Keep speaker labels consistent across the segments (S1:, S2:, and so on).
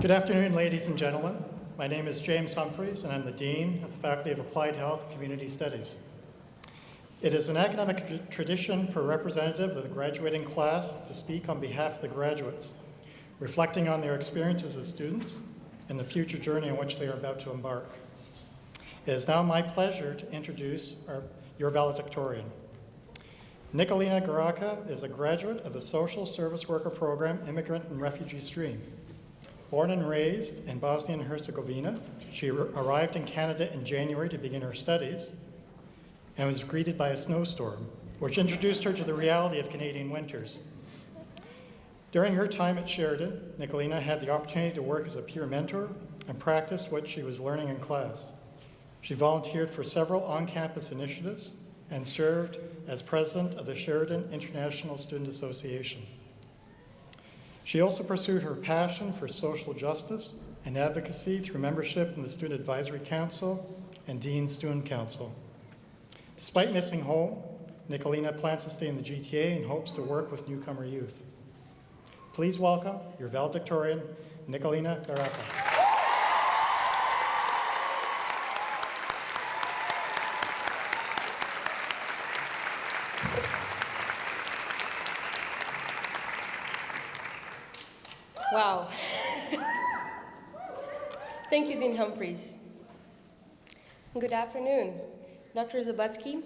S1: Good afternoon, ladies and gentlemen. My name is James Humphreys, and I'm the Dean of the Faculty of Applied Health and Community Studies. It is an academic tradition for a representative of the graduating class to speak on behalf of the graduates, reflecting on their experiences as students and the future journey on which they are about to embark. It is now my pleasure to introduce your valedictorian. Nikolina Garaca is a graduate of the Social Service Worker Program Immigrant and Refugee Stream. Born and raised in Bosnia and Herzegovina, she arrived in Canada in January to begin her studies and was greeted by a snowstorm, which introduced her to the reality of Canadian winters. During her time at Sheridan, Nikolina had the opportunity to work as a peer mentor and practice what she was learning in class. She volunteered for several on-campus initiatives and served as president of the Sheridan International Student Association. She also pursued her passion for social justice and advocacy through membership in the Student Advisory Council and Dean's Student Council. Despite missing home, Nikolina plans to stay in the GTA and hopes to work with newcomer youth. Please welcome your valedictorian, Nikolina Garaca.
S2: Wow. Thank you, Dean Humphreys. Good afternoon, Dr. Zabutsky,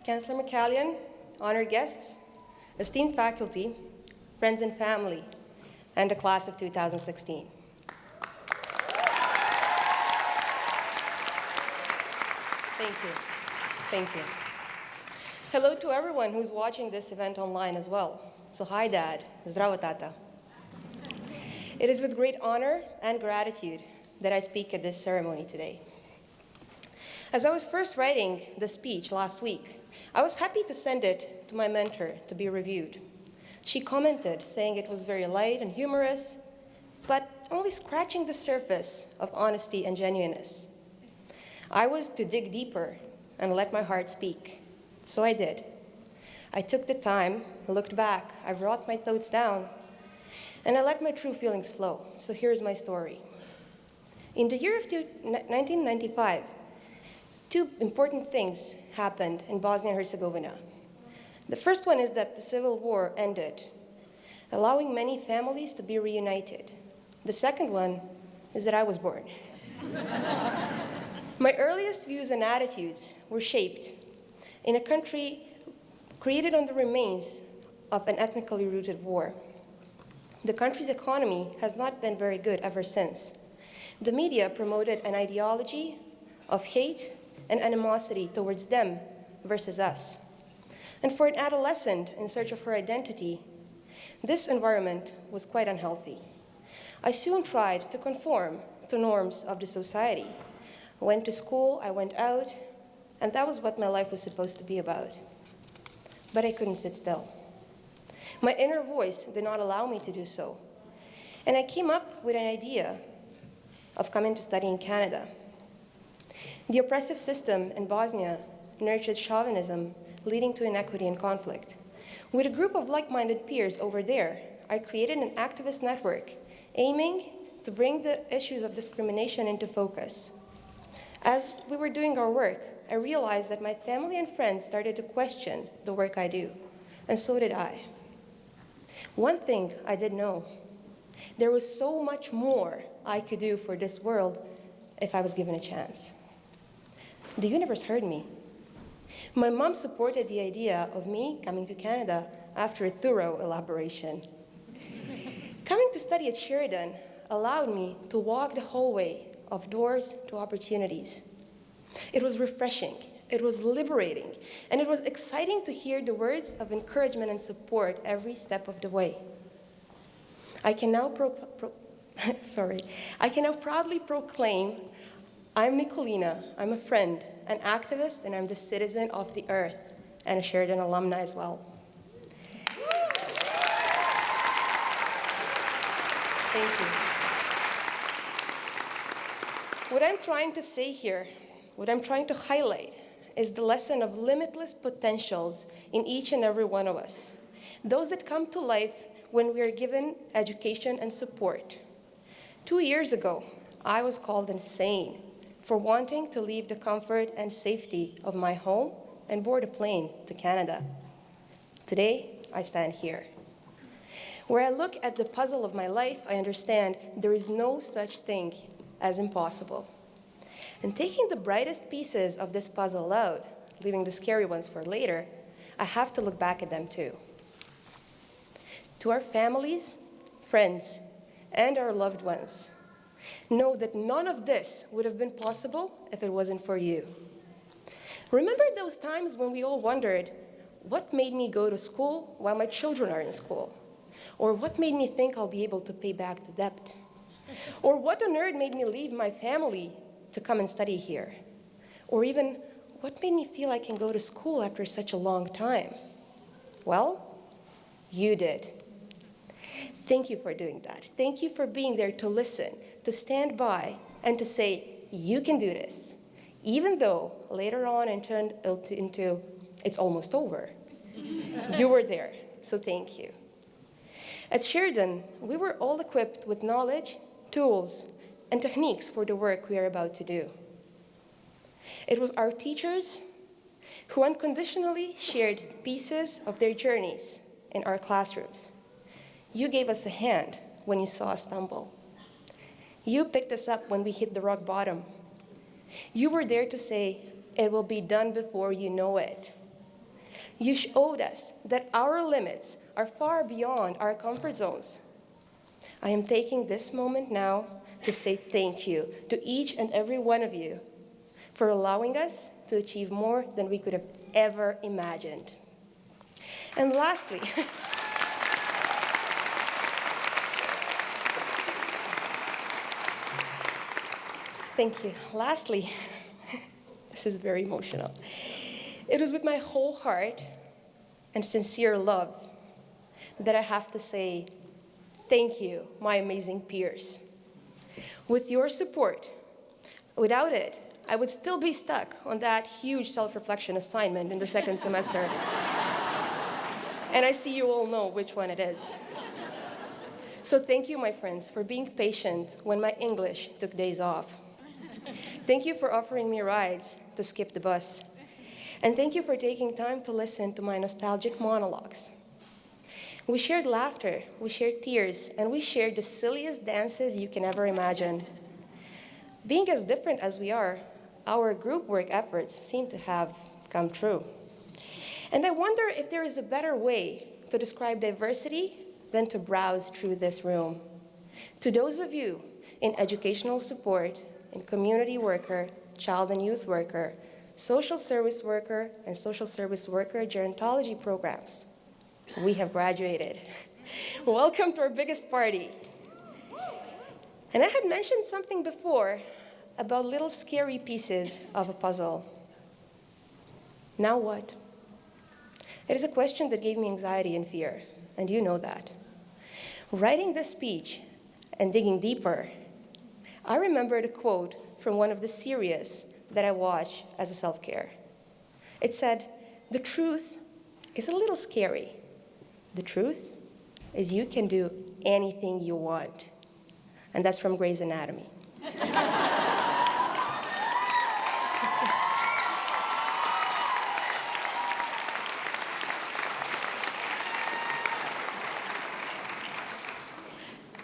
S2: Councillor McCallion, honored guests, esteemed faculty, friends and family, and the class of 2016. Thank you. Thank you. Hello to everyone who's watching this event online as well. So hi, Dad. Zdravo, Tata. It is with great honor and gratitude that I speak at this ceremony today. As I was first writing the speech last week, I was happy to send it to my mentor to be reviewed. She commented, saying it was very light and humorous, but only scratching the surface of honesty and genuineness. I was to dig deeper and let my heart speak. So I did. I took the time, looked back, I wrote my thoughts down, and I let my true feelings flow. So here's my story. In the year of 1995, two important things happened in Bosnia and Herzegovina. The first one is that the civil war ended, allowing many families to be reunited. The second one is that I was born. My earliest views and attitudes were shaped in a country created on the remains of an ethnically rooted war. The country's economy has not been very good ever since. The media promoted an ideology of hate and animosity towards them versus us. And for an adolescent in search of her identity, this environment was quite unhealthy. I soon tried to conform to norms of the society. I went to school, I went out, and that was what my life was supposed to be about. But I couldn't sit still. My inner voice did not allow me to do so. And I came up with an idea of coming to study in Canada. The oppressive system in Bosnia nurtured chauvinism, leading to inequity and conflict. With a group of like-minded peers over there, I created an activist network aiming to bring the issues of discrimination into focus. As we were doing our work, I realized that my family and friends started to question the work I do, and so did I. One thing I did know, there was so much more I could do for this world if I was given a chance. The universe heard me. My mom supported the idea of me coming to Canada after a thorough elaboration. Coming to study at Sheridan allowed me to walk the hallway of doors to opportunities. It was refreshing, it was liberating, and it was exciting to hear the words of encouragement and support every step of the way. I can now proudly proclaim, I'm Nikolina, I'm a friend, an activist, and I'm the citizen of the earth, and a Sheridan alumna as well. Thank you. What I'm trying to say here, what I'm trying to highlight, is the lesson of limitless potentials in each and every one of us. Those that come to life when we are given education and support. 2 years ago, I was called insane for wanting to leave the comfort and safety of my home and board a plane to Canada. Today, I stand here. Where I look at the puzzle of my life, I understand there is no such thing as impossible. And taking the brightest pieces of this puzzle out, leaving the scary ones for later, I have to look back at them too. To our families, friends, and our loved ones, know that none of this would have been possible if it wasn't for you. Remember those times when we all wondered, what made me go to school while my children are in school? Or what made me think I'll be able to pay back the debt? Or what on earth made me leave my family to come and study here? Or even, what made me feel I can go to school after such a long time? Well, you did. Thank you for doing that. Thank you for being there to listen, to stand by, and to say, you can do this, even though later on it turned into, it's almost over. You were there, so thank you. At Sheridan, we were all equipped with knowledge, tools, and techniques for the work we are about to do. It was our teachers who unconditionally shared pieces of their journeys in our classrooms. You gave us a hand when you saw us stumble. You picked us up when we hit the rock bottom. You were there to say, it will be done before you know it. You showed us that our limits are far beyond our comfort zones. I am taking this moment now to say thank you to each and every one of you for allowing us to achieve more than we could have ever imagined. And lastly, thank you. Lastly, this is very emotional. It was with my whole heart and sincere love that I have to say thank you, my amazing peers. With your support, without it, I would still be stuck on that huge self-reflection assignment in the second semester. And I see you all know which one it is. So thank you, my friends, for being patient when my English took days off. Thank you for offering me rides to skip the bus. And thank you for taking time to listen to my nostalgic monologues. We shared laughter, we shared tears, and we shared the silliest dances you can ever imagine. Being as different as we are, our group work efforts seem to have come true. And I wonder if there is a better way to describe diversity than to browse through this room. To those of you in educational support, in community worker, child and youth worker, social service worker, and social service worker gerontology programs, we have graduated. Welcome to our biggest party. And I had mentioned something before about little scary pieces of a puzzle. Now what? It is a question that gave me anxiety and fear, and you know that. Writing this speech and digging deeper, I remembered a quote from one of the series that I watch as a self-care. It said, "The truth is a little scary. The truth is you can do anything you want." And that's from Grey's Anatomy.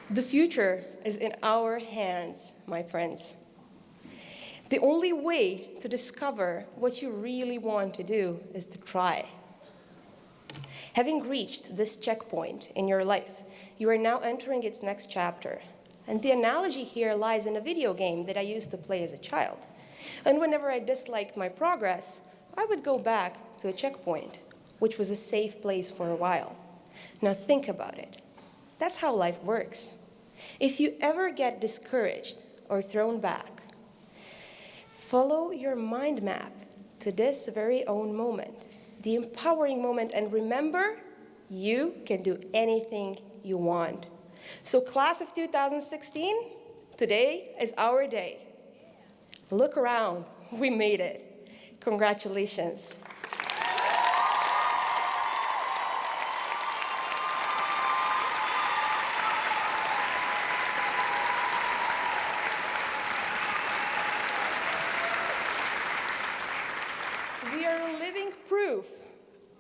S2: The future is in our hands, my friends. The only way to discover what you really want to do is to try. Having reached this checkpoint in your life, you are now entering its next chapter. And the analogy here lies in a video game that I used to play as a child. And whenever I disliked my progress, I would go back to a checkpoint, which was a safe place for a while. Now think about it. That's how life works. If you ever get discouraged or thrown back, follow your mind map to this very own moment, the empowering moment, and remember, you can do anything you want. So class of 2016, today is our day. Look around, we made it. Congratulations.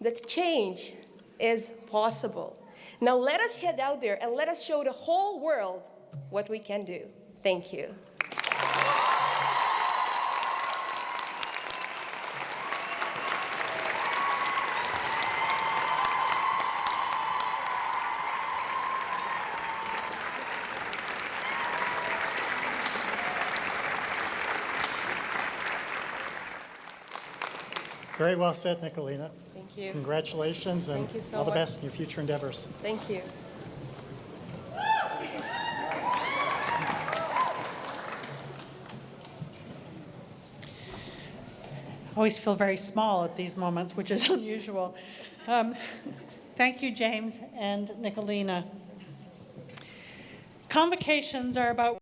S2: that change is possible. Now let us head out there and let us show the whole world what we can do. Thank you.
S1: Very well said, Nikolina.
S2: Thank you.
S1: Congratulations and
S2: Thank you so
S1: all the
S2: much.
S1: best in your future endeavors.
S2: Thank you.
S3: I always feel very small at these moments, which is unusual. Thank you, James and Nikolina. Convocations are about